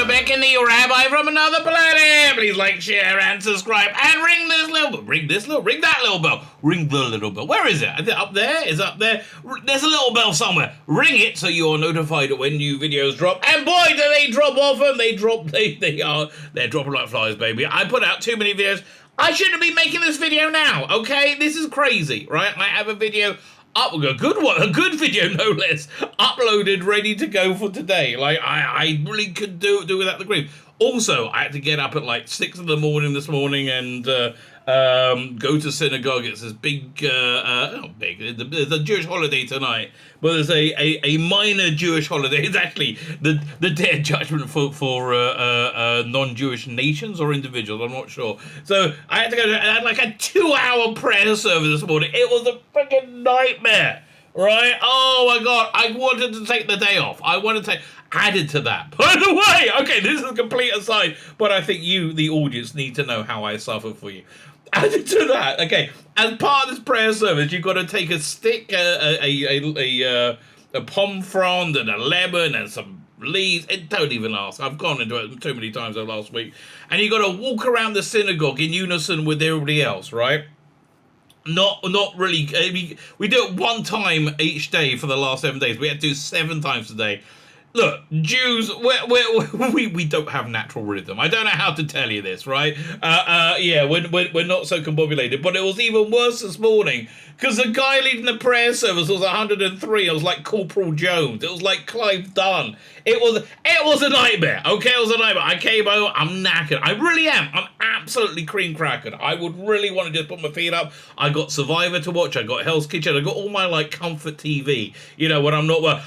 Lebetkin, the Rabbi from another planet. Please like, share, and subscribe, and ring this little bell. Ring that little bell. Ring the little bell. Where is it? Is it up there? Is it up there? There's a little bell somewhere. Ring it so you're notified when new videos drop. And boy, do they drop often. They're dropping like flies, baby. I put out too many videos. I shouldn't be making this video now, okay? This is crazy, right? I have a video up, a good one, a good video no less, uploaded, ready to go for today. Like, I really could do without the grief. Also, I had to get up at like 6 in the morning this morning and go to synagogue. It's this big, not big, there's a Jewish holiday tonight, but there's a minor Jewish holiday. It's actually the day of judgment for non-Jewish nations or individuals, I'm not sure. So I had to go, I had like a 2-hour prayer service this morning. It was a freaking nightmare, right? Oh my God, I wanted to take the day off. Added to that, by the way, okay, this is a complete aside, but I think you, the audience, need to know how I suffer for you. Added to that, okay, as part of this prayer service, you've got to take a stick, a pomme frond and a lemon and some leaves. Don't even ask. I've gone into it too many times over last week. And you've got to walk around the synagogue in unison with everybody else, right? Not really. I mean, we do it one time each day for the last 7 days. We had to do 7 times today. Look, Jews, we don't have natural rhythm. I don't know how to tell you this, right? Yeah, we're not so combobulated. But it was even worse this morning because the guy leading the prayer service was 103. It was like Corporal Jones. It was like Clive Dunn. It was a nightmare. Okay, it was a nightmare. I came over. I'm knackered. I really am. I'm absolutely cream crackered. I would really want to just put my feet up. I got Survivor to watch. I got Hell's Kitchen. I got all my like comfort TV. You know when I'm not well.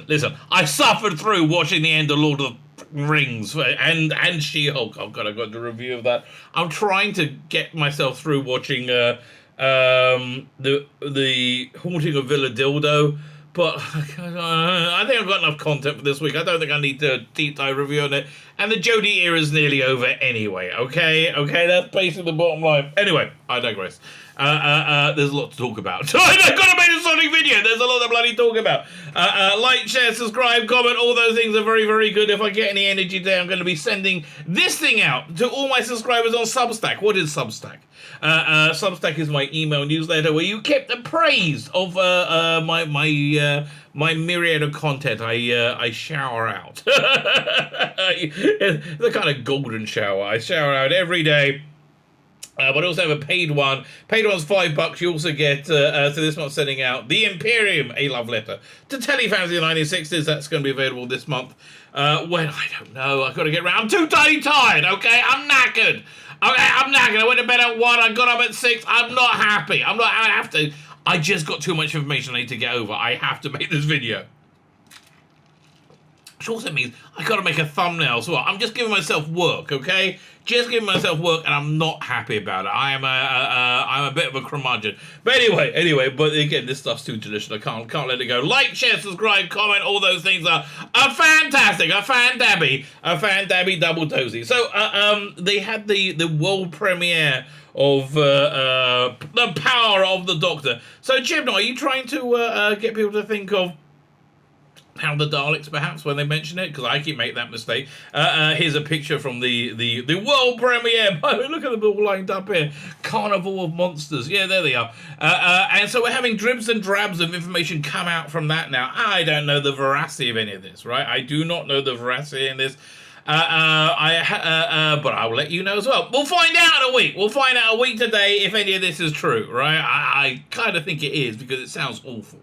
Listen. I suffered through watching the end of Lord of the Rings and She-Hulk. Oh God, I got the review of that. I'm trying to get myself through watching the Haunting of Villa Dildo. But I think I've got enough content for this week. I don't think I need to deep dive review on it. And the Jodie era is nearly over anyway. Okay, that's basically the bottom line. Anyway, I digress. There's a lot to talk about. I've got to make a Sonic video. There's a lot to bloody talk about. Like, share, subscribe, comment. All those things are very, very good. If I get any energy today, I'm going to be sending this thing out to all my subscribers on Substack. What is Substack? Substack is my email newsletter where you get the praise of my myriad of content I shower out. It's a kind of golden shower. I shower out every day. But I also have a paid one. Paid one's $5. You also get, so this month sending out The Imperium, a love letter to telefans in the 1960s. That's going to be available this month. When, I don't know. I've got to get around. I'm too bloody tired, okay? I'm knackered. Okay, I'm knackered. I went to bed at 1. I got up at 6. I'm not happy. I just got too much information I need to get over. I have to make this video. Which also means I got to make a thumbnail as well. I'm just giving myself work, okay? Just giving myself work, and I'm not happy about it. I'm a bit of a curmudgeon. But anyway, but again, this stuff's too delicious. I can't let it go. Like, share, subscribe, comment. All those things are fantastic. A fan dabby double dozy. So they had the world premiere of The Power of the Doctor. So Chibnall, are you trying to get people to think of how the Daleks, perhaps, when they mention it, because I keep making that mistake. Here's a picture from the world premiere. Look at them all lined up here. Carnival of Monsters. Yeah, there they are. And so we're having dribs and drabs of information come out from that now. I don't know the veracity of any of this, right? I do not know the veracity in this. But I'll let you know as well. We'll find out in a week. We'll find out a week today if any of this is true, right? I kind of think it is because it sounds awful.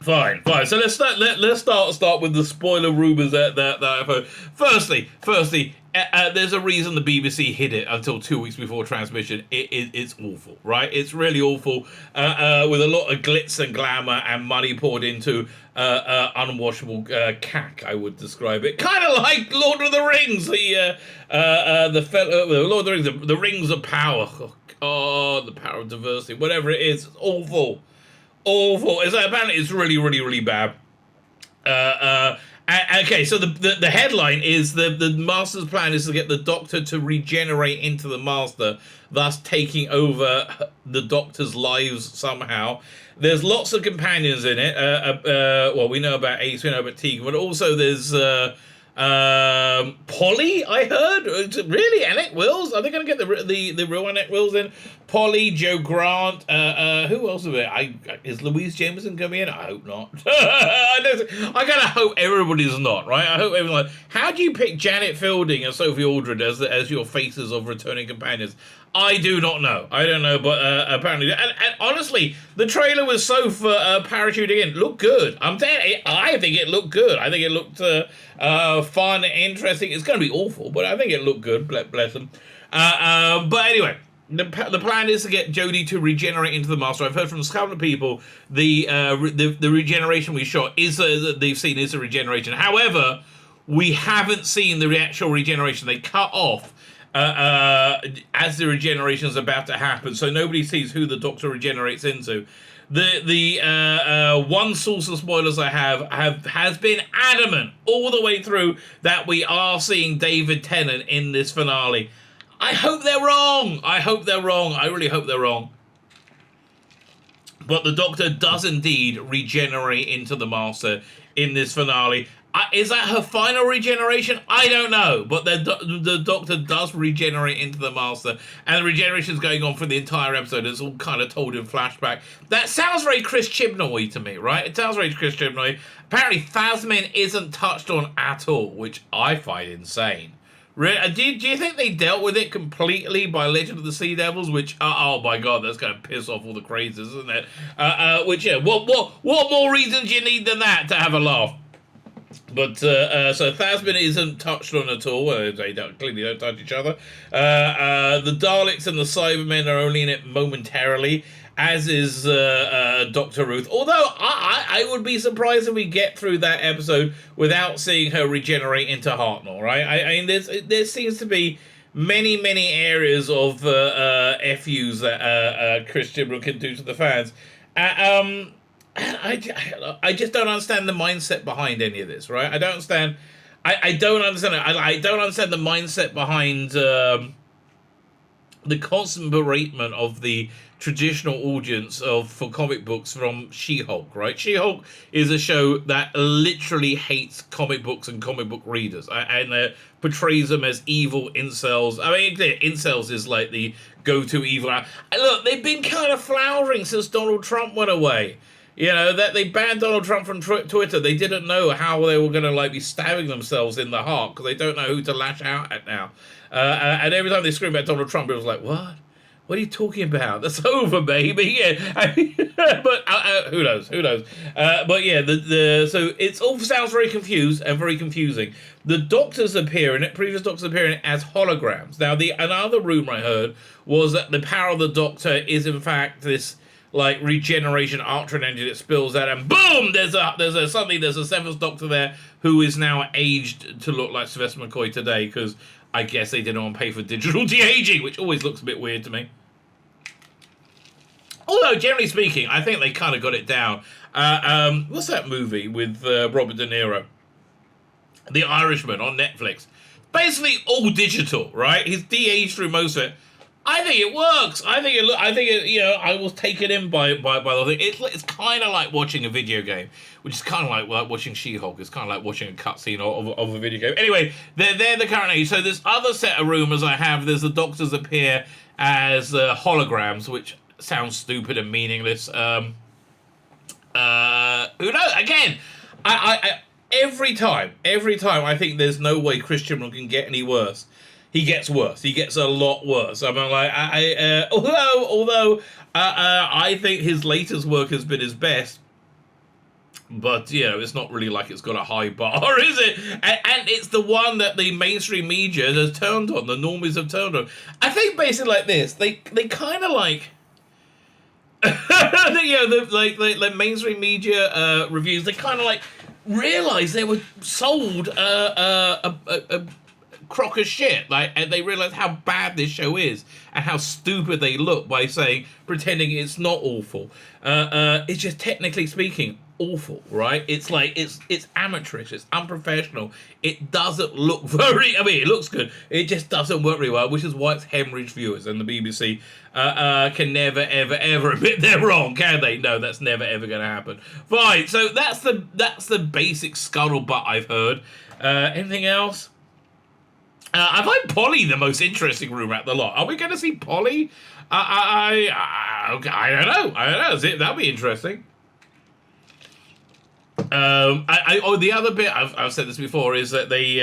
Fine. So let's start with the spoiler rumors that I've heard. Firstly, there's a reason the BBC hid it until 2 weeks before transmission. It's awful, right? It's really awful, with a lot of glitz and glamour and money poured into unwashable cack. I would describe it, kind of like Lord of the Rings, Lord of the Rings, the Rings of Power. Oh, the power of diversity, whatever it is. It's awful. Awful. Apparently it's really, really, really bad. Okay, so the headline is the Master's plan is to get the Doctor to regenerate into the Master, thus taking over the Doctor's lives somehow. There's lots of companions in it. Well, we know about Ace, we know about Tegan, but also there's Polly. I heard really Annette Wills. Are they going to get the real Annette Wills in? Polly, Joe Grant. Who else is it? Is Louise Jameson going to be in? I hope not. I gotta hope everybody's not, right? I hope everyone. How do you pick Janet Fielding and Sophie Aldred as your faces of returning companions? I do not know. I don't know, but apparently, and honestly, the trailer was so for parachuting in. Looked good. I think it looked good. I think it looked fun, interesting. It's going to be awful, but I think it looked good. Bless them. But anyway. The plan is to get Jodie to regenerate into the Master. I've heard from a couple of people the regeneration we shot is that they've seen is a regeneration. However, we haven't seen the actual regeneration. They cut off as the regeneration is about to happen, so nobody sees who the Doctor regenerates into. The one source of spoilers I has been adamant all the way through that we are seeing David Tennant in this finale. I hope they're wrong. I really hope they're wrong. But the Doctor does indeed regenerate into the Master in this finale. Is that her final regeneration? I don't know. But the Doctor does regenerate into the Master. And the regeneration is going on for the entire episode. It's all kind of told in flashback. That sounds very Chris Chibnall to me, right? It sounds very Chris Chibnall. Apparently, Phasmin isn't touched on at all, which I find insane. Do you think they dealt with it completely by Legend of the Sea Devils? Which, oh my god, that's going to piss off all the crazes, isn't it? What more reasons you need than that to have a laugh? But, so Phasmin isn't touched on at all. They clearly don't touch each other. The Daleks and the Cybermen are only in it momentarily, as is Dr. Ruth. Although, I would be surprised if we get through that episode without seeing her regenerate into Hartnell, right? I mean, there seems to be many areas of FUs that Chris Chibnall can do to the fans. I just don't understand the mindset behind any of this, right? I don't understand. I don't understand it. I don't understand the mindset behind the constant beratement of the traditional audience for comic books from She-Hulk, right? She-Hulk is a show that literally hates comic books and comic book readers and portrays them as evil incels. I mean, incels is like the go-to evil. Look, they've been kind of flowering since Donald Trump went away. You know, that they banned Donald Trump from Twitter. They didn't know how they were going to be stabbing themselves in the heart because they don't know who to lash out at now. And every time they scream at Donald Trump, it was like, what? What are you talking about? That's over, baby. Yeah, but who knows? But yeah, so it all sounds very confused and very confusing. The Doctors appear in it. Previous Doctors appear in it as holograms. Now, another rumor I heard was that the power of the Doctor is in fact this regeneration Ultron engine that spills out, and boom! There's a seventh Doctor there who is now aged to look like Sylvester McCoy today because I guess they didn't want to pay for digital de-aging, which always looks a bit weird to me. Although, generally speaking, I think they kind of got it down. What's that movie with Robert De Niro? The Irishman on Netflix. Basically all digital, right? He's de-aged through most of it. I think it works. I was taken in by the thing. It's kind of like watching a video game, which is kind of like watching She-Hulk. It's kind of like watching a cutscene of a video game. Anyway, they're the current age. So this other set of rumors I have, there's the Doctors appear as holograms, which sounds stupid and meaningless. Who knows? Again, I every time I think there's no way Chris Chibnall can get any worse. He gets worse. He gets a lot worse. I mean, although I think his latest work has been his best, but it's not really like it's got a high bar, is it? And it's the one that the mainstream media has turned on. The normies have turned on. I think basically like this. They kind of like. The mainstream media reviews. They kind of realized they were sold a crock of shit, and they realize how bad this show is and how stupid they look by pretending it's not awful. It's just technically speaking, awful, right? It's like it's amateurish, it's unprofessional. It doesn't look very. I mean, it looks good. It just doesn't work very well, which is why it's hemorrhaged viewers. And the BBC can never, ever, ever admit they're wrong, can they? No, that's never, ever going to happen. Fine. So that's the basic scuttlebutt I've heard. Anything else? I find Polly the most interesting rumor at the lot. Are we going to see Polly? I don't know. That'll be interesting. The other bit I've said this before is that they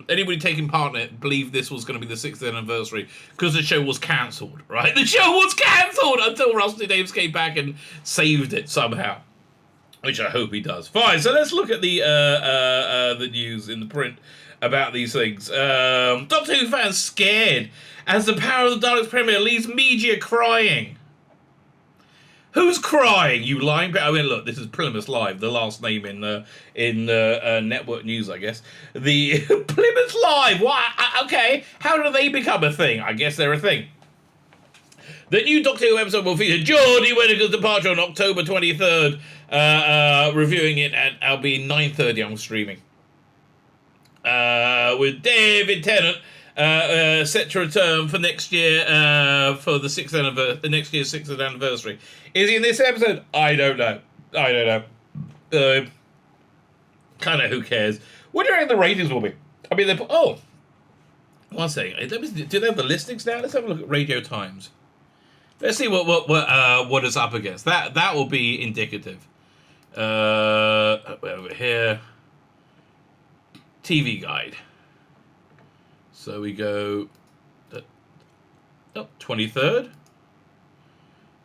anybody taking part in it believed this was going to be the 6th anniversary because the show was cancelled. Right, the show was cancelled until Rusty Davies came back and saved it somehow, which I hope he does. Fine. So let's look at the news in the print about these things. Doctor Who fans scared as the Power of the Daleks premiere leaves media crying. Who's crying? You lying? I mean, look, this is Plymouth Live, the last name in network news, I guess. The Plymouth Live. What? Okay, how do they become a thing? I guess they're a thing. The new Doctor Who episode will feature Jodie Whittaker's departure on October 23rd. Reviewing it at I'll be 9:30 on streaming. With David Tennant set to return for next year for the next year's 6th anniversary. Is he in this episode? I don't know. Kind of who cares? What do you reckon the ratings will be? I mean, one second. Do they have the listings now? Let's have a look at Radio Times. Let's see what it's up against. That will be indicative. Over here. TV Guide. So we go 23rd.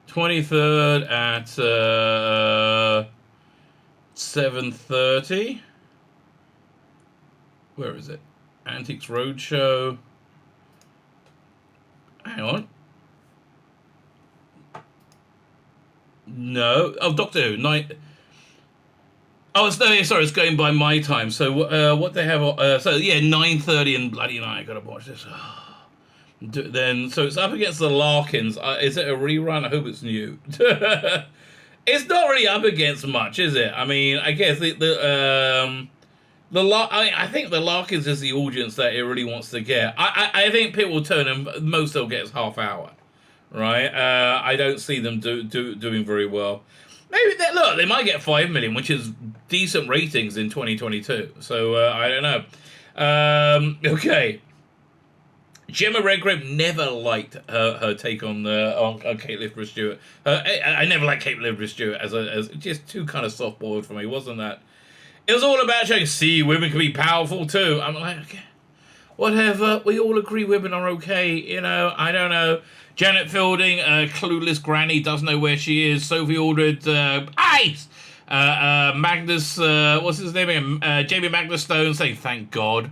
23rd at 7:30. Where is it? Antiques Roadshow. Hang on. No. Oh, Doctor Who. It's going by my time. So what they have? 9:30 and bloody night. I gotta watch this. Then so it's up against the Larkins. Is it a rerun? I hope it's new. It's not really up against much, is it? I mean, I guess I think the Larkins is the audience that it really wants to get. I think people will turn and most they'll get is half hour, right? I don't see them doing very well. Maybe they might get 5 million, which is decent ratings in 2022. So I don't know. Okay. Gemma Redgrave never liked her take on Kate Livgren Stewart. I never liked Kate Livgren Stewart as just too kind of soft boiled for me, wasn't that? It was all about showing, see, women can be powerful too. I'm like, okay, whatever. We all agree women are okay. You know, I don't know. Janet Fielding, clueless granny, doesn't know where she is. Sophie ordered ice. Magnus, what's his name again? Jamie Magnus Stone saying, thank God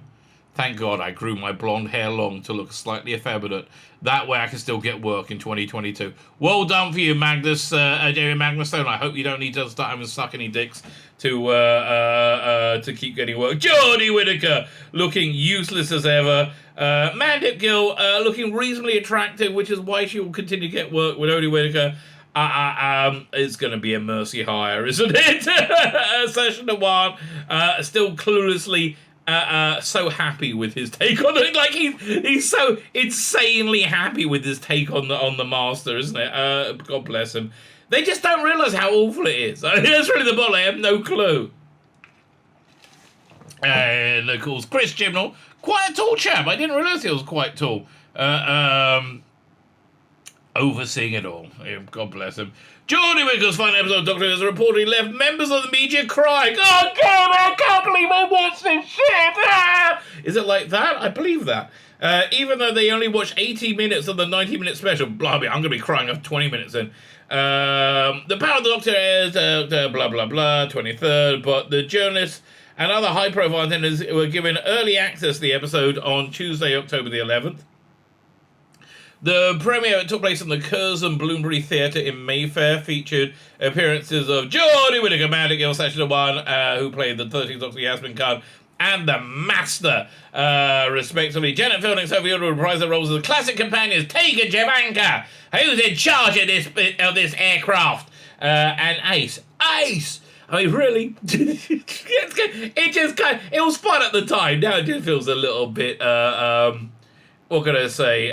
I grew my blonde hair long to look slightly effeminate. That way I can still get work in 2022. Well done for you, Magnus, Jamie Magnus Stone. I hope you don't need to start having to suck any dicks to keep getting work. Jodie Whittaker looking useless as ever. Mandip Gill looking reasonably attractive, which is why she will continue to get work with Jodie Whittaker. It's going to be a mercy hire, isn't it? Session 1, still cluelessly so happy with his take on it. Like he's so insanely happy with his take on the Master, isn't it? God bless him. They just don't realise how awful it is. I mean, that's really the bottom. I have no clue. And of course, Chris Chibnall, quite a tall chap. I didn't realise he was quite tall. Overseeing it all. God bless him. Jodie Whittaker's final episode of Doctor Who has reportedly left members of the media crying. Oh God, I can't believe I watched this shit. Ah! Is it like that? I believe that. Even though they only watched 80 minutes of the 90-minute special, blah, blah, I'm going to be crying after 20 minutes in. The Power of the Doctor is blah, blah, blah, 23rd, but the journalists and other high-profile attenders were given early access to the episode on Tuesday, October the 11th. The premiere took place in the Curzon Bloomsbury Theatre in Mayfair, featured appearances of Jodie Whittaker, Mandip Gill, Session 1, who played the 13th Doctor Yasmin Khan, and the Master, respectively. Janet Fielding and Sophie Order reprised their roles as the classic companions, Tegan Javanka, who's in charge of this aircraft, and Ace. I mean, really? It was fun at the time. Now it just feels a little bit, what can I say?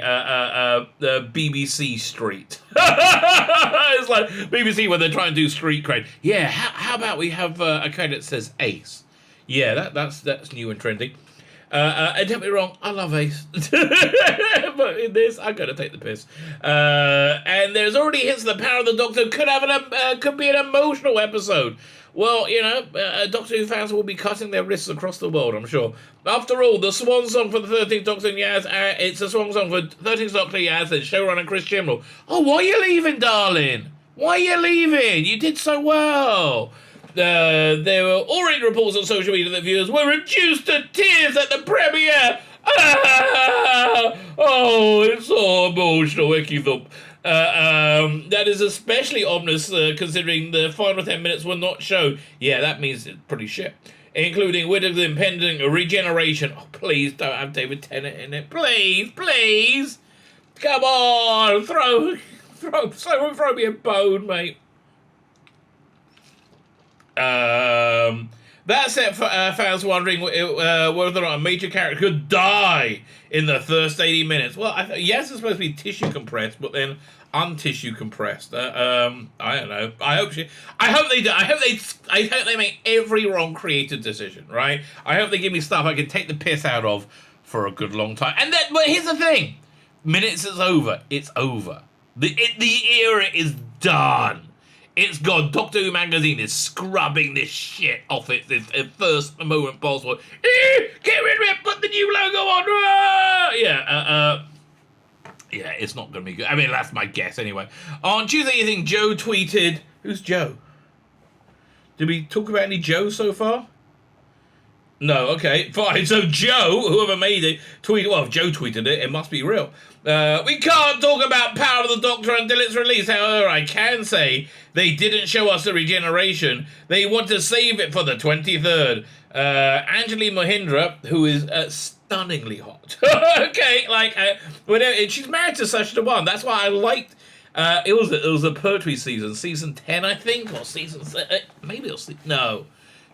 BBC Street. It's like BBC when they're trying to do street cred. Yeah, how about we have a code that says Ace? Yeah, that's new and trendy. And don't get me wrong, I love Ace. But in this, I'm going to take the piss. And there's already hints the power of the Doctor could be an emotional episode. Well, you know, Doctor Who fans will be cutting their wrists across the world, I'm sure. After all, the swan song for the 13th Doctor and Yaz, it's a swan song for 13th Doctor Yaz and showrunner Chris Chibnall. Oh, why are you leaving, darling? Why are you leaving? You did so well. There were already reports on social media that viewers were reduced to tears at the premiere. Oh, it's so emotional, Icky Thump. That is especially ominous considering the final 10 minutes were not shown. Yeah, that means it's pretty shit. Including Whittaker's impending regeneration. Oh, please don't have David Tennant in it. Please, please. Come on, throw me a bone, mate. That set fans wondering whether or not a major character could die in the first 80 minutes. Well, yes, it's supposed to be tissue compressed, but then untissue compressed. I don't know. I hope they do. I hope they make every wrong creative decision. Right. I hope they give me stuff I can take the piss out of for a good long time. But here's the thing: minutes is over. It's over. The era is done. It's gone. Doctor Who magazine is scrubbing this shit off its first moment possible. Get rid of it. Put the new logo on. Yeah, it's not going to be good. I mean, that's my guess anyway. On Tuesday evening, Joe tweeted... Who's Joe? Did we talk about any Joe so far? No, okay, fine. So Joe, whoever made it, tweeted... Well, if Joe tweeted it, it must be real. We can't talk about Power of the Doctor until it's released. However, I can say they didn't show us the regeneration. They want to save it for the 23rd. Anjali Mohindra, who is stunningly hot. Okay, she's married to Sacha Dhawan. That's why I liked. It was a poetry season 10, I think, or season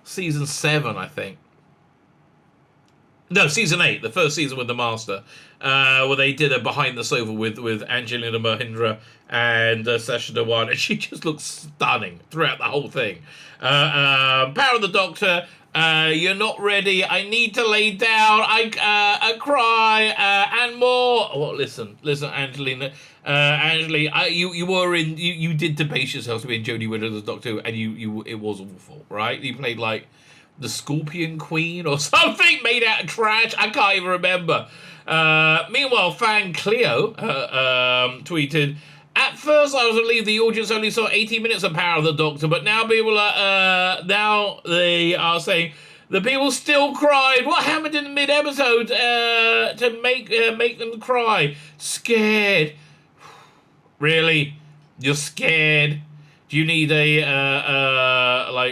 season 7, I think. No, season 8, the first season with the Master, where they did a behind the sofa with Angelina Mohindra and Sacha Dhawan, and she just looks stunning throughout the whole thing. Power of the Doctor. You're not ready. I need to lay down. I cry and more. Well, listen, Angelina. You did debase yourself to be in Jodie Whittaker's Doctor Who, and it was awful, right? You played like the Scorpion Queen or something made out of trash. I can't even remember. Meanwhile, fan Cleo tweeted. At first, I was relieved the audience only saw 18 minutes of Power of the Doctor, but now they are saying the people still cried. What happened in the mid-episode to make them cry? Scared. Really? You're scared? Do you need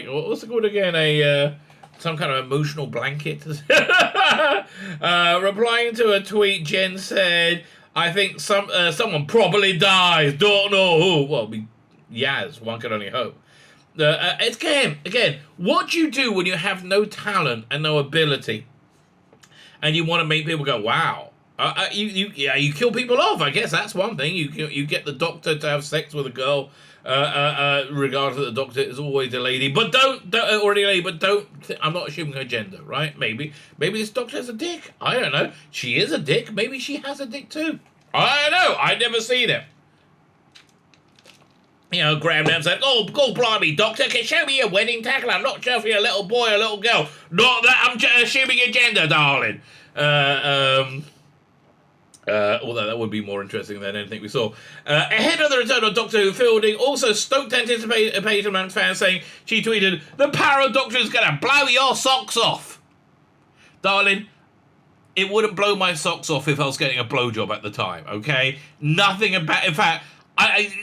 what's it called again? Some kind of emotional blanket? Replying to a tweet, Jen said, I think someone probably dies. Don't know who. Well, Yaz, one can only hope. Again, what do you do when you have no talent and no ability, and you want to make people go, "Wow"? You kill people off. I guess that's one thing. You get the Doctor to have sex with a girl, regardless of the Doctor is always a lady. But don't. I'm not assuming her gender, right? Maybe this Doctor has a dick. I don't know. She is a dick. Maybe she has a dick too. I don't know. I've never seen it. You know, Graham Lamb said, "Oh, blimey, Doctor, can you show me your wedding tackle? I'm not sure if you're a little boy or a little girl. Not that I'm assuming your gender, darling." Although that would be more interesting than anything we saw. Ahead of the return of Doctor Who fielding, also stoked anticipation among fans, saying, she tweeted, "The Power of Doctor is going to blow your socks off." Darling, it wouldn't blow my socks off if I was getting a blowjob at the time, okay? Nothing about... In fact,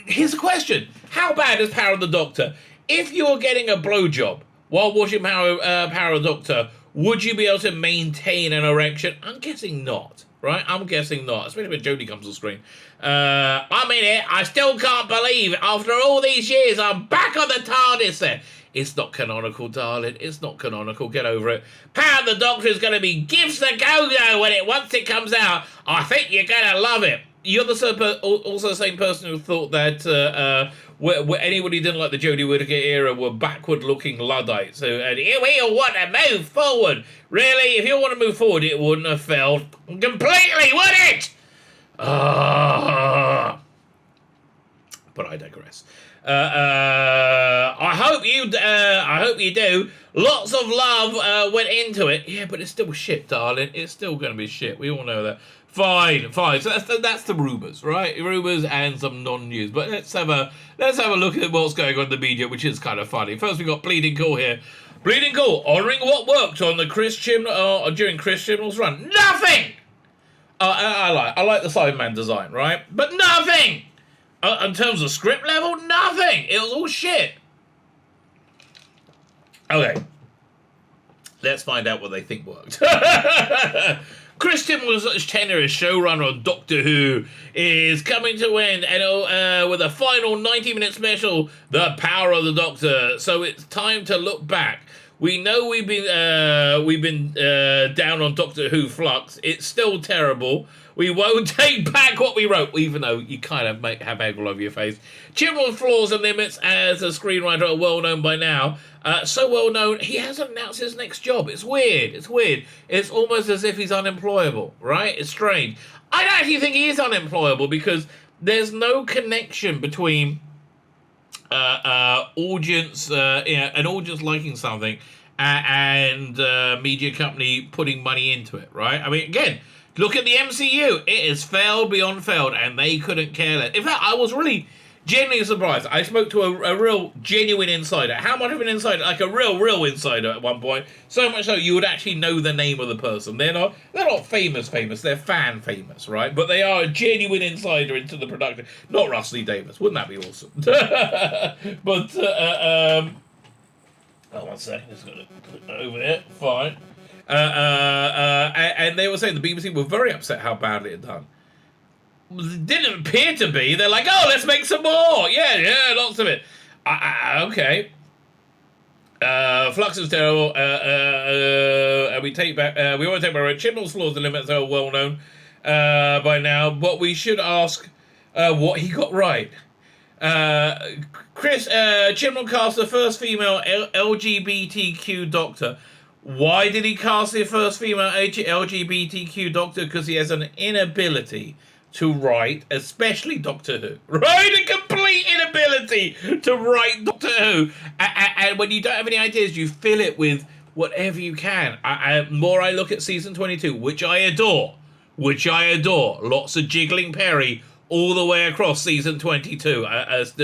here's a question. How bad is Power of the Doctor? If you were getting a blowjob while watching Power of the Doctor, would you be able to maintain an erection? I'm guessing not. Right? I'm guessing not, especially when Jodie comes on screen. I'm in it. I still can't believe it. After all these years, I'm back on the TARDIS set. It's not canonical, darling. It's not canonical. Get over it. Power of the Doctor is going to be gives the go-go once it comes out. I think you're going to love it. You're also the same person who thought that anybody who didn't like the Jodie Whittaker era were backward-looking Luddites. So, and we all want to move forward. Really? If you want to move forward, it wouldn't have failed completely, would it? But I digress. I hope you do. Lots of love went into it. Yeah, but it's still shit, darling. It's still going to be shit. We all know that. Fine. So that's the rumours, right? Rumours and some non-news. But let's have a look at what's going on in the media, which is kind of funny. First, we got Bleeding Cool here. Bleeding Cool, honouring what worked on the during Chris Chibnall's run. Nothing. I like the Sideman design, right? But nothing. In terms of script level, nothing. It was all shit. Okay. Let's find out what they think worked. Chris Chibnall's tenure as showrunner on Doctor Who is coming to an end, with a final 90-minute special, The Power of the Doctor. So it's time to look back. We know we've been down on Doctor Who Flux. It's still terrible. We won't take back what we wrote, even though you kind of have egg all over your face. Chibnall's flaws and limits as a screenwriter are well known by now. So well known, he hasn't announced his next job. It's weird. It's almost as if he's unemployable, right? It's strange. I don't actually think he is unemployable because there's no connection between audience, an audience liking something and media company putting money into it, right? I mean, again, look at the MCU. It has failed beyond failed, and they couldn't care less. In fact, I was really genuinely surprised. I spoke to a real, genuine insider. How much of an insider? Like a real insider at one point. So much so you would actually know the name of the person. They're not famous. They're fan famous, right? But they are a genuine insider into the production. Not Russell Davis. Wouldn't that be awesome? But, one second. Just got to put it over there. Fine. And they were saying the BBC were very upset how badly it had done. It didn't appear to be. They're like, oh, let's make some more. Yeah, lots of it. Okay. Flux is terrible. And we take back. We won't take back. Chibnall's flaws and limits are well known by now. But we should ask what he got right. Chibnall cast the first female LGBTQ Doctor. Why did he cast the first female LGBTQ Doctor? Because he has an inability to write, especially Doctor Who. Right? A complete inability to write Doctor Who. And when you don't have any ideas, you fill it with whatever you can. More I look at season 22, which I adore. Lots of jiggling Perry all the way across season 22. I've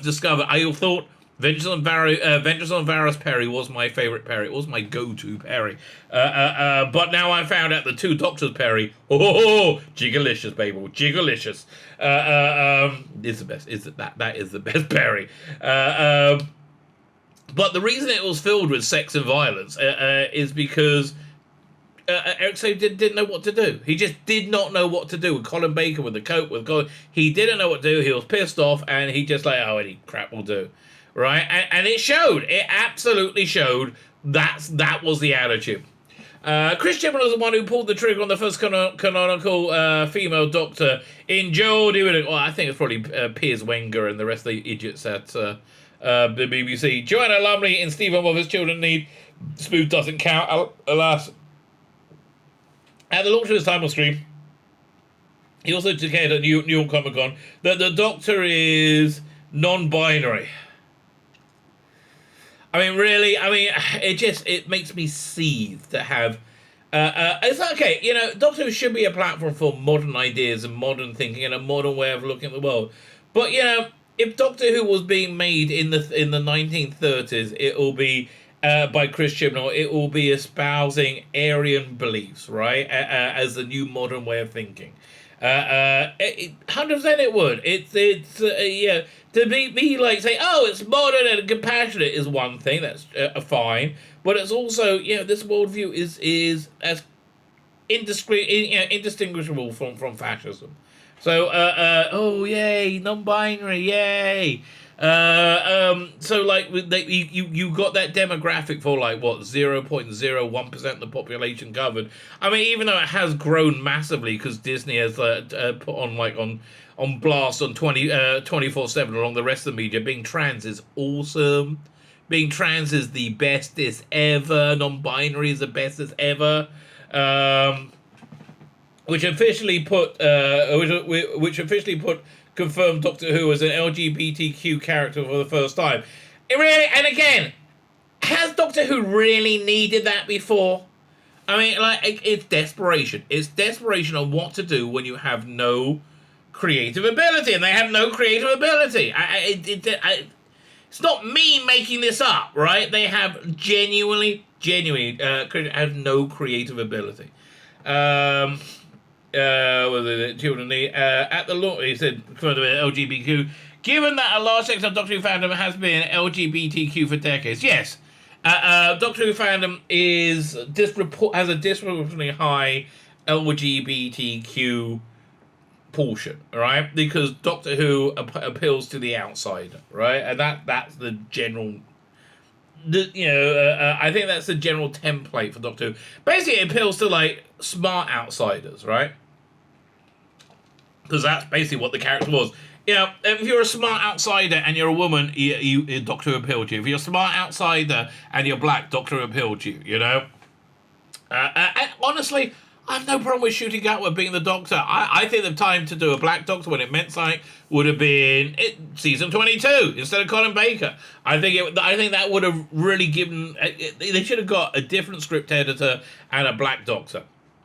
discovered, I thought Vengeance on Varys Perry was my favourite Perry. It was my go-to Perry. But now I found out the two Doctors Perry. Oh, jiggalicious, baby. Jiggalicious. It's the best. That is the best Perry. But the reason it was filled with sex and violence is because Eric Sabe didn't know what to do. He just did not know what to do with Colin Baker, with the coat, with God. He didn't know what to do. He was pissed off, and he just like, oh, any crap will do. Right, and it showed. It absolutely showed. That was the attitude. Chris Chibnall was the one who pulled the trigger on the first canonical female Doctor in Jodie Whittaker. Well, I think it's probably Piers Wenger and the rest of the idiots at the BBC. Joanna Lumley in Stephen Mother's Children Need. Smooth doesn't count, alas. At the launch of his title stream, he also declared at New York Comic Con that the Doctor is non-binary. I mean, really, it makes me seethe to have, it's okay, Doctor Who should be a platform for modern ideas and modern thinking and a modern way of looking at the world. But, if Doctor Who was being made in the 1930s, it will be, by Chris Chibnall, it will be espousing Aryan beliefs, right, as the new modern way of thinking. 100% it would. To be like, say, oh, it's modern and compassionate is one thing, that's fine. But it's also, this worldview is as indistinguishable from fascism. So, oh, yay, non-binary, yay. So like you got that demographic for like what 0.01% of the population covered. I mean, even though it has grown massively because Disney has put on like on blast on 24/7 along the rest of the media. Being trans is awesome. Being trans is the bestest ever. Non-binary is the bestest ever. Which officially put confirmed Doctor Who as an LGBTQ character for the first time. It really, and again, has Doctor Who really needed that before? I mean, like, it's desperation. It's desperation on what to do when you have no creative ability, and they have no creative ability. It's not me making this up, right? They have genuinely have no creative ability. Children need at the law. He said further LGBTQ. Given that a large section of Doctor Who fandom has been LGBTQ for decades, yes, Doctor Who fandom has a disproportionately high LGBTQ portion, right? Because Doctor Who appeals to the outsider, right? And that's the general. I think that's the general template for Doctor Who. Basically, it appeals to like smart outsiders, right? Because that's basically what the character was. If you're a smart outsider and you're a woman, you Doctor Who appealed to you. If you're a smart outsider and you're black, Doctor Who appealed to you. You know. And honestly, I have no problem with shooting out with being the Doctor. I think the time to do a black Doctor when it meant something would have been season 22 instead of Colin Baker. I think that would have really given. They should have got a different script editor and a black Doctor.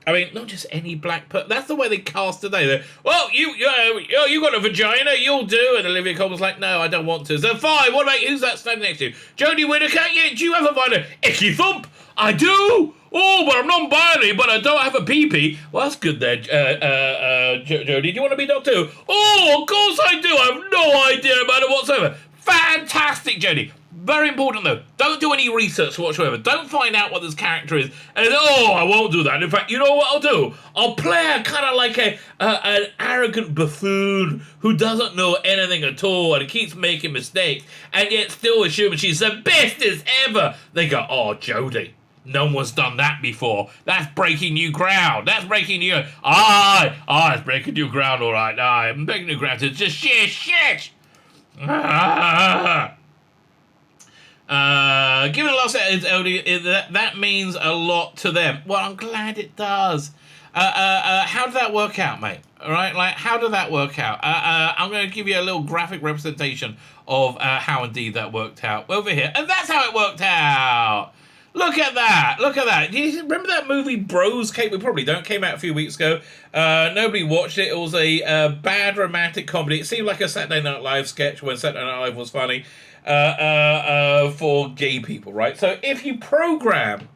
I mean, not just any black person. That's the way they cast today. They're, well, you got a vagina, you'll do. And Olivia Colman's like, no, I don't want to. So fine, what about, who's that standing next to you? Jodie Whittaker, yeah, do you have a vagina? Icky thump, I do. Oh, but I'm non-binary, but I don't have a pee-pee. Well, that's good there, Jodie. Do you want to be Doctor Who? Oh, of course I do. I have no idea about it whatsoever. Fantastic, Jodie. Very important, though. Don't do any research whatsoever. Don't find out what this character is. And, I won't do that. In fact, you know what I'll do? I'll play a kind of like an arrogant buffoon who doesn't know anything at all and keeps making mistakes and yet still assuming she's the bestest ever. They go, oh, Jodie. No one's done that before. That's breaking new ground. That's breaking new... it's breaking new ground, all right. I'm breaking new ground. It's just sheer shit. Given the last set is LD, that means a lot to them. Well, I'm glad it does. How did that work out, mate? All right, like, how did that work out? I'm going to give you a little graphic representation of how indeed that worked out over here. And that's how it worked out. Look at that. Look at that. Do you remember that movie Bros? We probably don't. Came out a few weeks ago. Nobody watched it. It was a bad romantic comedy. It seemed like a Saturday Night Live sketch when Saturday Night Live was funny for gay people, right? So if you program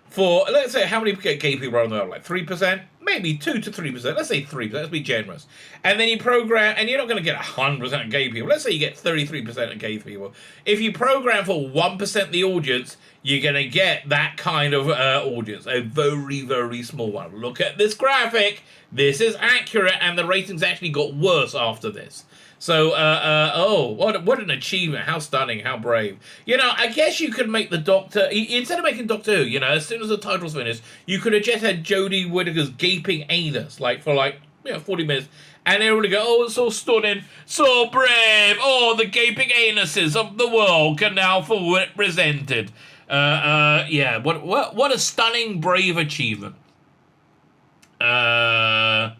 for, let's say, how many gay people are on there? Like 3%? Maybe 2 to 3%. Let's say 3%. Let's be generous. And then you program, and you're not going to get 100% of gay people. Let's say you get 33% of gay people. If you program for 1% of the audience, you're going to get that kind of audience. A very, very small one. Look at this graphic. This is accurate, and the ratings actually got worse after this. So, what an achievement. How stunning, how brave. I guess you could make the Doctor, instead of making Doctor Who, as soon as the title's finished, you could have just had Jodie Whittaker's gaping anus, for 40 minutes, and everybody go, oh, it's so stunning, so brave, oh, the gaping anuses of the world can now be represented. What a stunning, brave achievement. To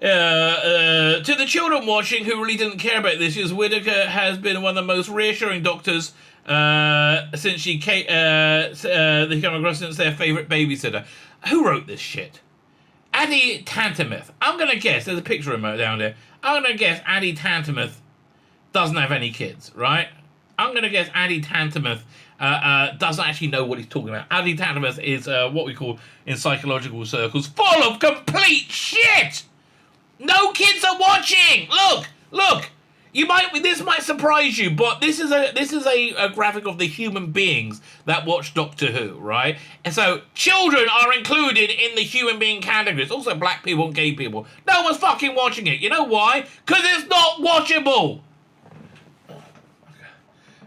the children watching who really didn't care about this, Whittaker has been one of the most reassuring doctors since she came across since their favourite babysitter. Who wrote this shit? Addie Tantamith. I'm going to guess, there's a picture of him down there. I'm going to guess Addie Tantamith doesn't have any kids, right? I'm going to guess Addie Tantamith doesn't actually know what he's talking about. Addie Tantamith is what we call in psychological circles full of complete shit! No kids are watching. Look. This might surprise you, but this is a graphic of the human beings that watch Doctor Who, right? And so children are included in the human being categories. Also black people and gay people. No one's fucking watching it. You know why? Because it's not watchable.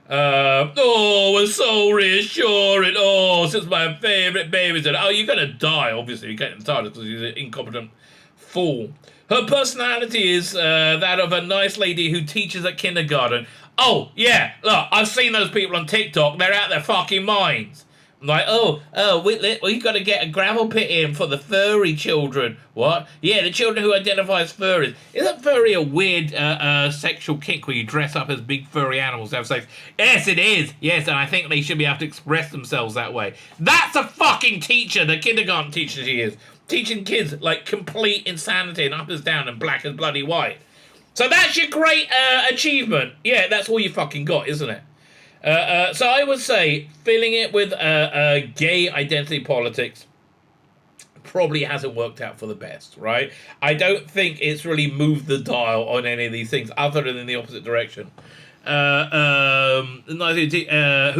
Oh, we're so reassuring. Oh, since my favourite baby said, oh, you're going to die, obviously. You can't tell because he's an incompetent fool. Her personality is that of a nice lady who teaches at kindergarten. Oh, yeah, look, I've seen those people on TikTok. They're out their fucking minds. Like, we got to get a gravel pit in for the furry children. What? Yeah, the children who identify as furries. Isn't furry a weird sexual kink where you dress up as big furry animals to have sex? Yes, it is. Yes, and I think they should be able to express themselves that way. That's a fucking teacher, the kindergarten teacher she is. Teaching kids, like, complete insanity and up is down and black is bloody white. So that's your great achievement. Yeah, that's all you fucking got, isn't it? So I would say filling it with gay identity politics probably hasn't worked out for the best, right? I don't think it's really moved the dial on any of these things other than in the opposite direction. Who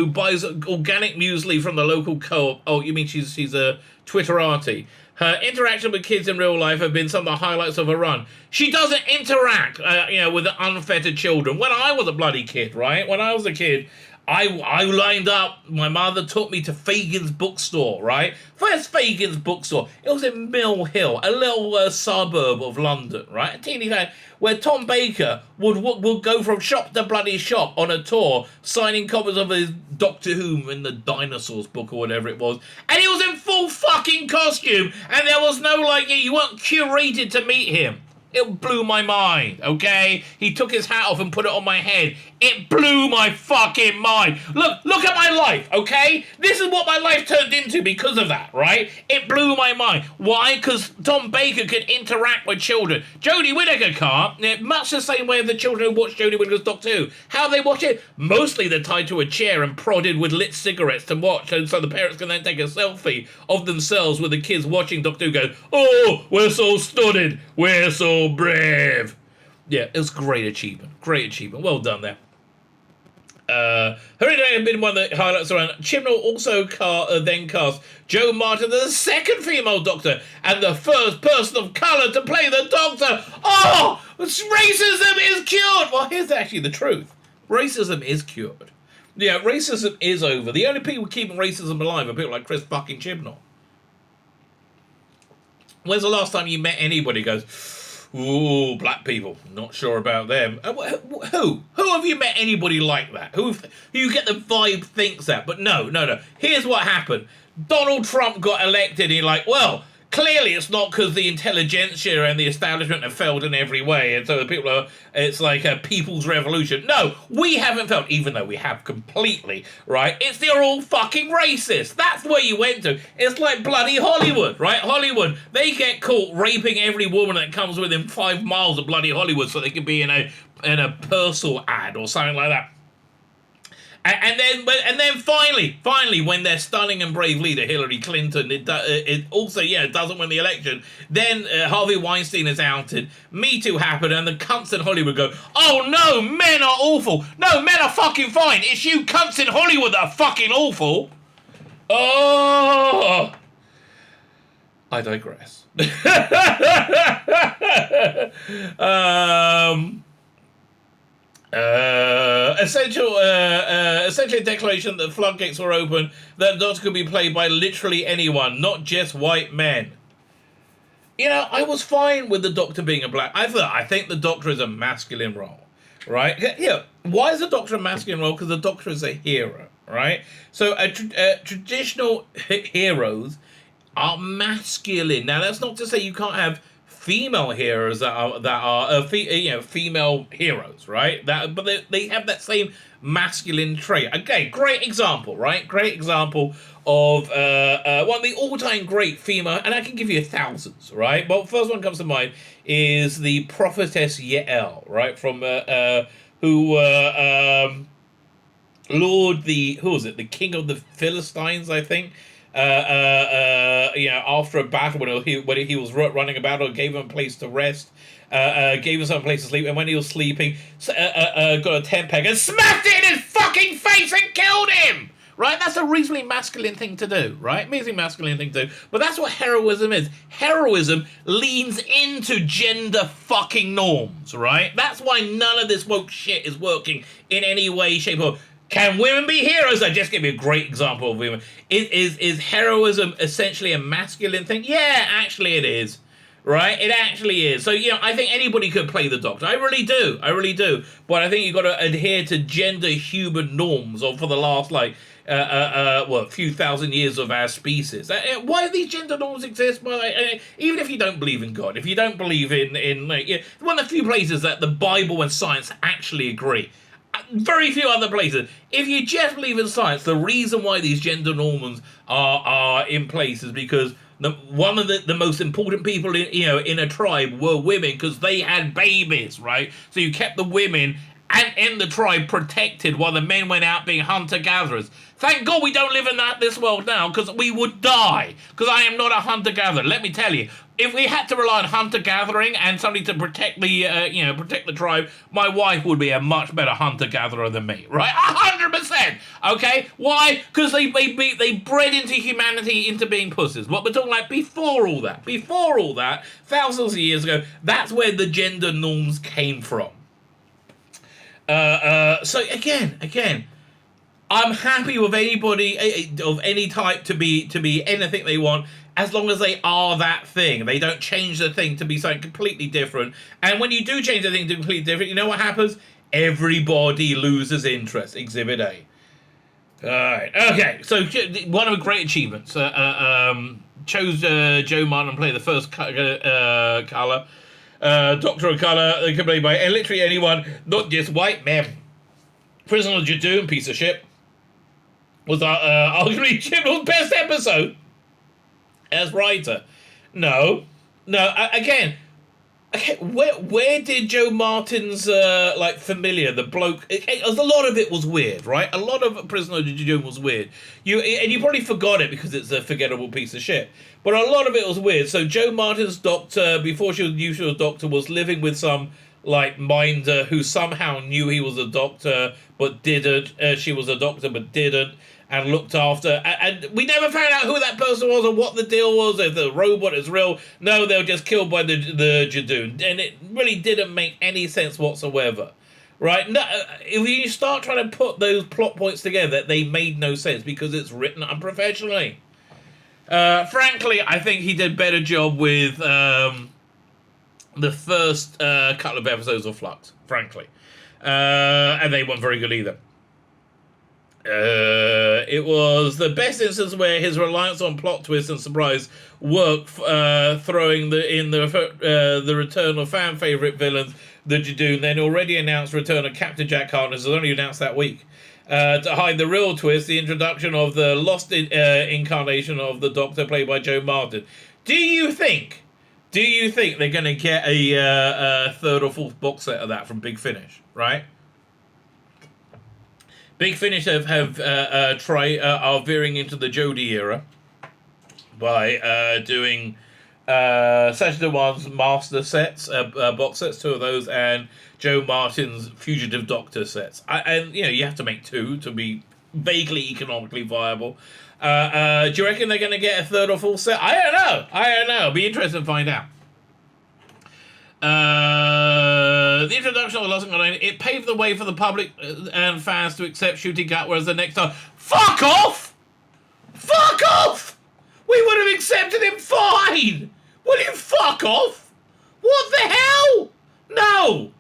buys organic muesli from the local co-op. Oh, you mean she's a Twitterati. Her interaction with kids in real life have been some of the highlights of her run. She doesn't interact, with unfettered children. When I was a bloody kid, right? When I was a kid, I lined up. My mother took me to Fagin's bookstore, right? Where's Fagin's bookstore? It was in Mill Hill, a little suburb of London, right? A teeny town where Tom Baker would go from shop to bloody shop on a tour, signing copies of his Doctor Who in the Dinosaurs book or whatever it was. And he was in full fucking costume, and there was no, you weren't curated to meet him. It blew my mind, okay? He took his hat off and put it on my head. It blew my fucking mind. Look at my life, okay? This is what my life turned into because of that, right? It blew my mind. Why? Because Tom Baker could interact with children. Jodie Whittaker can't. Much the same way as the children who watch Jodie Whittaker's Doctor Who. How they watch it? Mostly they're tied to a chair and prodded with lit cigarettes to watch, and so the parents can then take a selfie of themselves with the kids watching Doctor Who go, oh, we're so studied. We're so brave. Yeah, it was a great achievement. Great achievement. Well done there. Her interview had been one of the highlights around. Chibnall also then cast Jo Martin as the second female Doctor and the first person of colour to play the Doctor. Oh, racism is cured. Well, here's actually the truth. Racism is cured. Yeah, racism is over. The only people keeping racism alive are people like Chris fucking Chibnall. When's the last time you met anybody who goes, ooh, black people, not sure about them? Who have you met anybody like that? Who you get the vibe thinks that? But no. Here's what happened. Donald Trump got elected and you're like, well, clearly it's not because the intelligentsia and the establishment have failed in every way, and so the people are, it's like a people's revolution. No, we haven't failed, even though we have completely, right? It's they're all fucking racist. That's where you went to. It's like bloody Hollywood, right? Hollywood, they get caught raping every woman that comes within 5 miles of bloody Hollywood so they can be in a Purcell ad or something like that. And then finally, when their stunning and brave leader Hillary Clinton, it also doesn't win the election, then Harvey Weinstein is outed. Me Too happened, and the cunts in Hollywood go, "Oh no, men are awful. No, men are fucking fine. It's you cunts in Hollywood that are fucking awful." Oh, I digress. Essentially a declaration that the floodgates were open, that the Doctor could be played by literally anyone, not just white men. You know, I was fine with the Doctor being a black. I think the Doctor is a masculine role, right? Yeah. Why is the Doctor a masculine role? Because the Doctor is a hero, right? So traditional heroes are masculine. Now, that's not to say you can't have female heroes that are female heroes, right? But they have that same masculine trait. Okay, great example, right? Great example of one of the all-time great female, and I can give you thousands, right? But first one comes to mind is the prophetess Yael, right? From the king of the Philistines, I think. After a battle when he was running a battle, gave him a place to rest, gave him some place to sleep, and when he was sleeping, got a tent peg and smacked it in his fucking face and killed him! Right? That's a reasonably masculine thing to do, right? Amazing masculine thing to do. But that's what heroism is. Heroism leans into gender fucking norms, right? That's why none of this woke shit is working in any way, shape, or Can women be heroes? I just gave you a great example of women. Is heroism essentially a masculine thing? Yeah, actually it is. Right? It actually is. So, I think anybody could play the Doctor. I really do. I really do. But I think you've got to adhere to gender human norms for the last, a few thousand years of our species. Why do these gender norms exist? Well, even if you don't believe in God, if you don't believe in one of the few places that the Bible and science actually agree. Very few other places. If you just believe in science, the reason why these gender norms are in place is because one of the most important people in a tribe were women, because they had babies, right? So you kept the women and in the tribe protected while the men went out being hunter-gatherers. Thank God we don't live in this world now, because we would die. Because I am not a hunter-gatherer. Let me tell you, if we had to rely on hunter-gathering and somebody to protect the tribe, my wife would be a much better hunter-gatherer than me, right? 100%. Okay, why? Because they bred into humanity into being pussies. What we're talking like before all that, thousands of years ago, that's where the gender norms came from. So again, I'm happy with anybody of any type to be anything they want, as long as they are that thing. They don't change the thing to be something completely different. And when you do change the thing to completely different, you know what happens? Everybody loses interest. Exhibit A. Alright, okay, so one of the great achievements. Chose Joe Martin to play the first colour. Doctor of Colour, they can play by literally anyone, not just white men. Prisoner of Judum, piece of shit, was arguably Chibnall's best episode as writer. No, again, where did Joe Martin's familiar, the bloke? A lot of it was weird, right? A lot of Prisoner of Judum was weird. You probably forgot it because it's a forgettable piece of shit. But a lot of it was weird. So Joe Martin's doctor, before she was a doctor, was living with some minder who somehow knew he was a doctor but didn't. She was a doctor but didn't, and looked after. And we never found out who that person was or what the deal was. If the robot is real, no, they were just killed by the Jadoon, and it really didn't make any sense whatsoever. Right? No, if you start trying to put those plot points together, they made no sense because it's written unprofessionally. Frankly, I think he did a better job with the first couple of episodes of Flux, frankly. And they weren't very good either. It was the best instance where his reliance on plot twists and surprise worked, throwing the return of fan favourite villains, the Jadoon, then already announced return of Captain Jack Harkness, was only announced that week. To hide the real twist, the introduction of the lost incarnation of the Doctor, played by Joe Martin. Do you think they're going to get a third or fourth box set of that from Big Finish, right? Big Finish are veering into the Jodie era by doing Saturday One's master sets, box sets, two of those, and Joe Martin's Fugitive Doctor sets. And you have to make two to be vaguely economically viable. Do you reckon they're going to get a third or fourth set? I don't know. It'll be interesting to find out. The introduction of the Lost Incarnation, it paved the way for the public and fans to accept Shooting Gut, whereas the next time, fuck off! We would have accepted him fine! Will you fuck off? What the hell? No,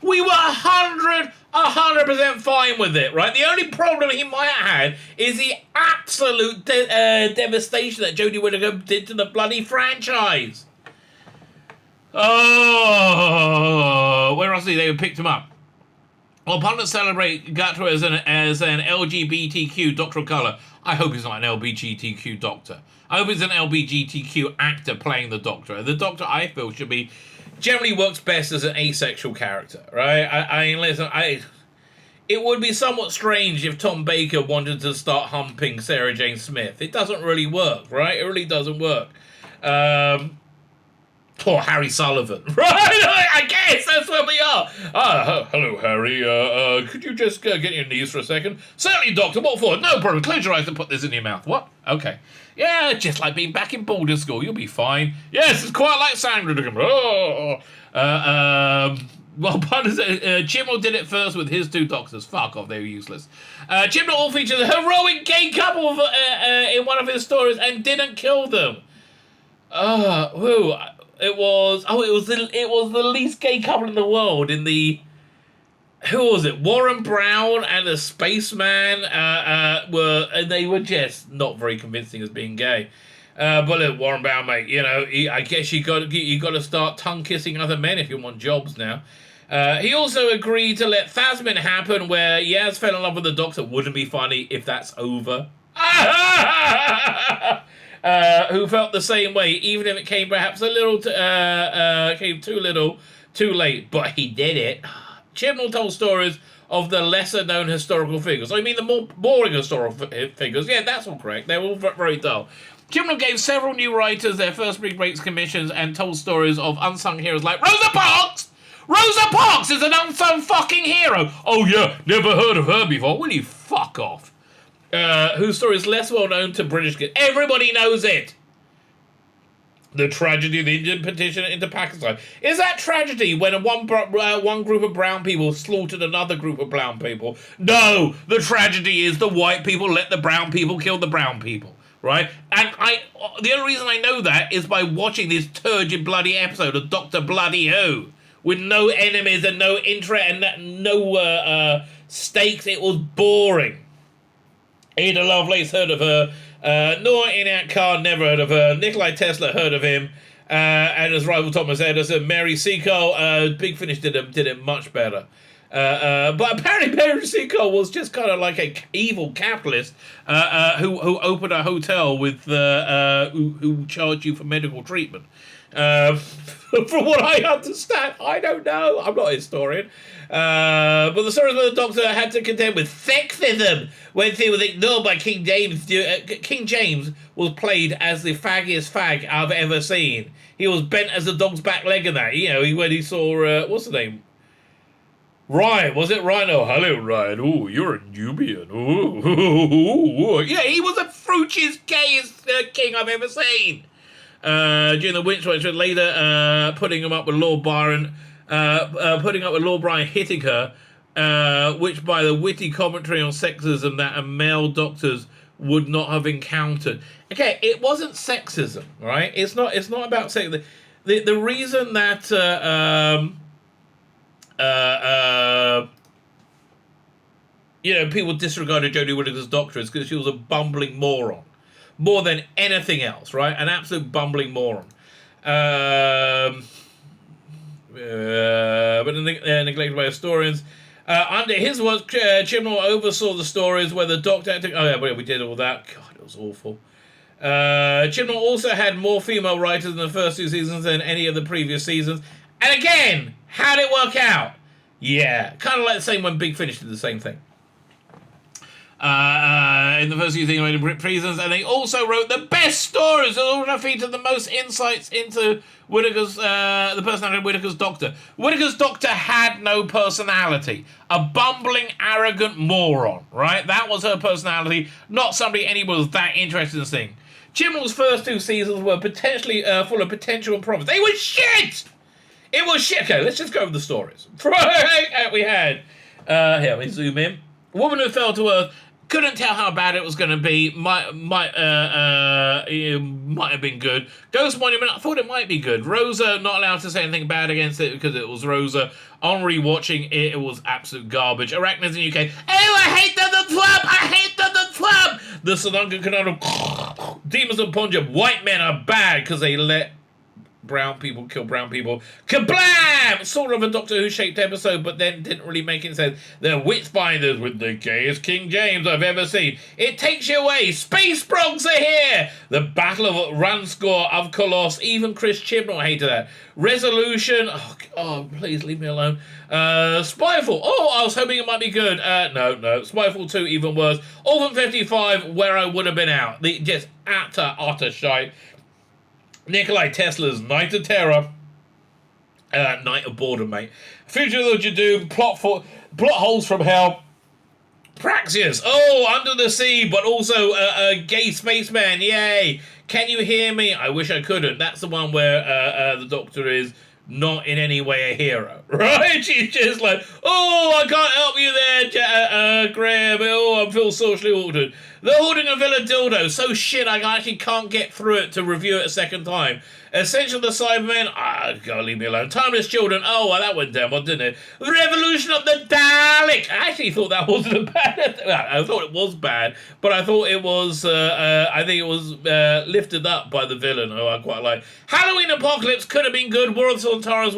we were 100% fine with it, right? The only problem he might have had is the absolute devastation that Jodie Whittaker did to the bloody franchise. Oh, where else did they picked him up? Well, pundits celebrate Gutter as an LGBTQ Doctor of Colour. I hope he's not an LGBTQ Doctor. I hope he's an LGBTQ actor playing the Doctor. The Doctor, I feel, generally works best as an asexual character, right? It would be somewhat strange if Tom Baker wanted to start humping Sarah Jane Smith. It doesn't really work, right? It really doesn't work. Poor Harry Sullivan, right? I guess that's where we are. Hello, Harry. Could you just get your knees for a second? Certainly, Doctor. What for? No problem. Close your eyes and put this in your mouth. What? Okay. Yeah, just like being back in boarding school. You'll be fine. Yes, it's quite like Sandra. Well, Chibnall did it first with his 2 doctors. Fuck off, they were useless. Chibnall all features a heroic gay couple in one of his stories and didn't kill them. Who? It was the least gay couple in the world in the... Who was it? Warren Brown and the Spaceman they were just not very convincing as being gay. But look, Warren Brown, mate, you know, I guess you got to start tongue kissing other men if you want jobs now. He also agreed to let Thasmin happen, where Yaz fell in love with the Doctor. Wouldn't be funny if that's over. Who felt the same way, even if it came perhaps came too little, too late. But he did it. Chibnall told stories of the lesser-known historical figures. I mean, the more boring historical figures. Yeah, that's all correct. They're all very dull. Chibnall gave several new writers their first big breaks commissions and told stories of unsung heroes like Rosa Parks! Rosa Parks is an unsung fucking hero! Oh yeah, never heard of her before. Will you fuck off? Whose story is less well-known to British kids. Everybody knows it! The tragedy of the Indian petition into Pakistan. Is that tragedy when one group of brown people slaughtered another group of brown people? No! The tragedy is the white people let the brown people kill the brown people. Right? And the only reason I know that is by watching this turgid bloody episode of Dr. Bloody Who. With no enemies and no interest and no stakes. It was boring. Ada Lovelace, heard of her. Noah Enoch Khan, never heard of her. Nikolai Tesla, heard of him. And his rival Thomas Edison. Mary Seacole, Big Finish did it much better. But apparently Mary Seacole was just kind of like an evil capitalist who opened a hotel with who charged you for medical treatment. From what I understand, I don't know. I'm not a historian. But the stories where the Doctor had to contend with sexism when he was ignored by King James. King James was played as the faggiest fag I've ever seen. He was bent as a dog's back leg in that. You know, when he saw, what's the name? Ryan, was it Ryan? Oh, hello, Ryan. Oh, you're a Nubian. Oh, yeah, he was the fruitiest, gayest king I've ever seen. During the Winter later, putting him up with Lord Byron, hitting her, which by the witty commentary on sexism that male doctors would not have encountered. Okay, it wasn't sexism, right? It's not about sexism. The reason that people disregarded Jodie Whittaker's Doctor is because she was a bumbling moron. More than anything else, right? An absolute bumbling moron. But neglected by historians. Under his watch, Chibnall oversaw the stories where the Doctor had to... Oh, yeah, we did all that. God, it was awful. Chibnall also had more female writers in the first 2 seasons than any of the previous seasons. And again, how did it work out? Yeah, kind of like the same when Big Finish did the same thing. In the first few things, in prisons, and they also wrote the best stories. All featured the most insights into Whittaker's, the personality of Whittaker's Doctor. Whittaker's Doctor had no personality. A bumbling, arrogant moron, right? That was her personality, not somebody anyone was that interested in seeing. Chibnall's first 2 seasons were potentially full of potential and promise. They were shit! It was shit. Okay, let's just go over the stories. We had, here, let me zoom in. Woman Who Fell to Earth. Couldn't tell how bad it was going to be. Might have been good. Ghost Monument, I thought it might be good. Rosa, not allowed to say anything bad against it because it was Rosa. On rewatching it, it was absolute garbage. Arachnids in UK. Oh, I hate the Club! I hate the Club! The Sananga Canal. Demons of Punjab. White men are bad because they let brown people kill brown people. Kablam! Sort of a Doctor Who shaped episode, but then didn't really make any sense. The Witchbinders with the gayest King James I've ever seen. It takes you away. Space Bronx are here. The Battle of Ranscore of Colossus. Even Chris Chibnall hated that. Resolution. Oh, please leave me alone. Spyfall. Oh, I was hoping it might be good. No. Spyfall 2, even worse. Orphan 55, where I would have been out. Just utter shite. Nikolai Tesla's Night of Terror. Night of Boredom, mate. Future of the Doom. Plot holes from hell. Praxius. Oh, Under the Sea, but also a gay spaceman. Yay. Can you hear me? I wish I couldn't. That's the one where the Doctor is not in any way a hero. right? She's just like, oh, I can't help you there, Graham. Oh, I feel socially altered. The Hoarding a Villa dildo. So shit, I actually can't get through it to review it a second time. Essential the Cybermen. God, leave me alone. Timeless Children. Oh, well, that went down, didn't it? The Revolution of the Dalek. I actually thought that wasn't a bad. I thought it was bad, but I thought it was. I think it was lifted up by the villain, who I quite like. Halloween Apocalypse could have been good. War of the Sontarans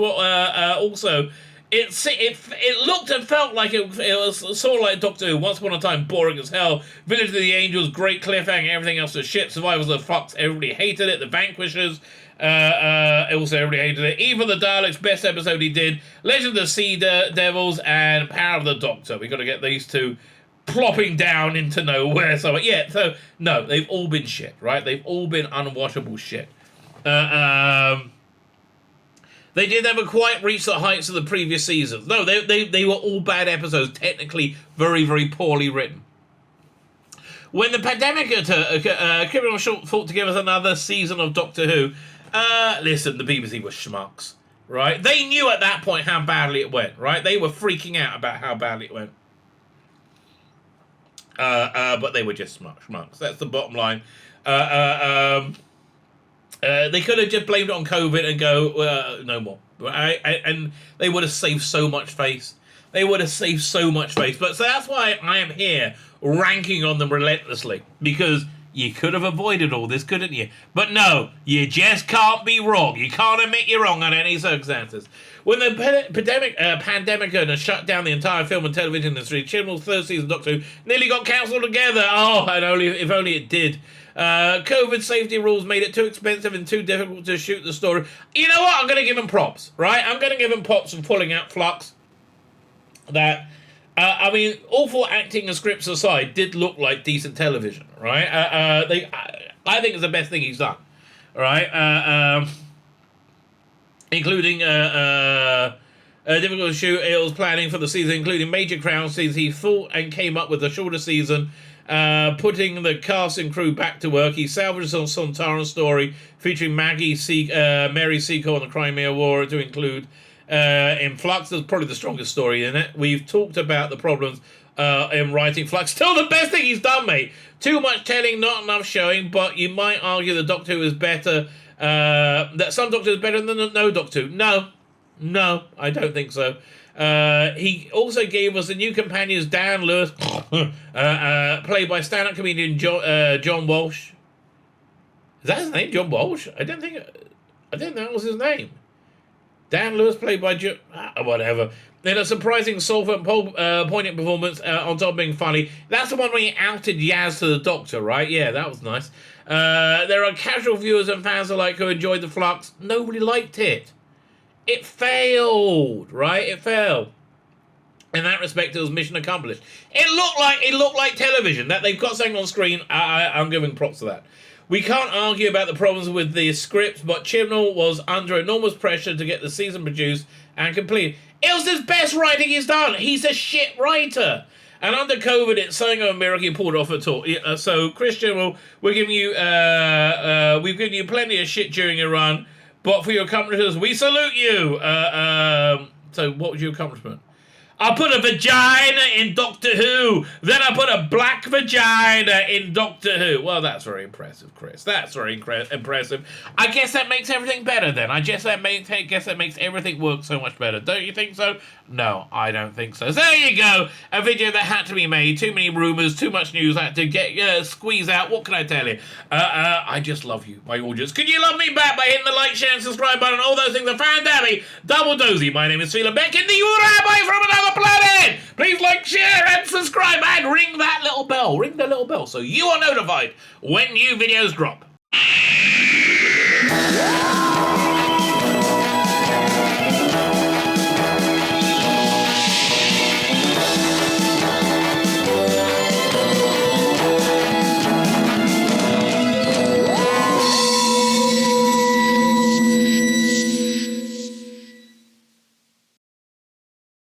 also. It looked and felt like it was sort of like Doctor Who. Once upon a time, boring as hell. Village of the Angels, great cliffhanger, everything else was shit. Survivors of the Flux, everybody hated it. The Vanquishers, also everybody hated it. Even the Daleks, best episode he did. Legend of the Sea Devils and Power of the Doctor. We got to get these two plopping down into nowhere. So no, they've all been shit, right? They've all been unwatchable shit. They did never quite reach the heights of the previous seasons. No, they were all bad episodes, technically very, very poorly written. When the pandemic Chibnall thought to give us another season of Doctor Who, listen, the BBC were schmucks, right? They knew at that point how badly it went, right? They were freaking out about how badly it went. But they were just schmucks. That's the bottom line. They could have just blamed it on COVID and go, no more. And they would have saved so much face. But so that's why I am here ranking on them relentlessly. Because you could have avoided all this, couldn't you? But no, you just can't be wrong. You can't admit you're wrong under any circumstances. When the pandemic had shut down the entire film and television industry, Chibnall's third season of Doctor Who nearly got cancelled together. Oh, if only it did. COVID safety rules made it too expensive and too difficult to shoot the story. You know what? I'm going to give them props, right? I'm going to give them props for pulling out Flux. That, awful acting and scripts aside, did look like decent television, right? I think it's the best thing he's done, right? Including a difficult shoot it was planning for the season, including major crown scenes. He thought and came up with a shorter season, putting the cast and crew back to work. He salvaged a Sontaran story featuring Mary Seacole and the Crimea War to include in Flux. There's probably the strongest story in it. We've talked about the problems in writing Flux. Still the best thing he's done, mate. Too much telling, not enough showing, but you might argue the Doctor Who is better, that some Doctor is better than no Doctor Who. No, I don't think so. He also gave us the new companions, Dan Lewis, played by stand-up comedian John Walsh. Is that his name, John Walsh? I didn't think that was his name. Dan Lewis, played by whatever. In a surprising, soulful and poignant performance, on top of being funny. That's the one where he outed Yaz to the Doctor, right? Yeah, that was nice. There are casual viewers and fans alike who enjoyed the Flux. Nobody liked it. It failed, right? It failed. In that respect, it was mission accomplished. It looked like television. That they've got something on screen. I'm giving props to that. We can't argue about the problems with the script, but Chibnall was under enormous pressure to get the season produced and completed. It was his best writing he's done. He's a shit writer. And under COVID, it's something of a miracle he pulled off at all. So, Christian, we've given you plenty of shit during your run. But for your accomplishments, we salute you. So what was your accomplishment? I put a vagina in Doctor Who. Then I put a black vagina in Doctor Who. Well, that's very impressive, Chris. That's very impressive. I guess that makes everything better then. I guess that makes everything work so much better. Don't you think so? No, I don't think so. So there you go. A video that had to be made. Too many rumours, too much news. I had to get squeeze out. What can I tell you? I just love you, my audience. Could you love me back by hitting the like, share, and subscribe button? All those things are fan-dabby. Double dozy. My name is Tzvi Lebetkin, the Rabbi from another planet. Please like, share, and subscribe, and ring that little bell. Ring the little bell so you are notified when new videos drop.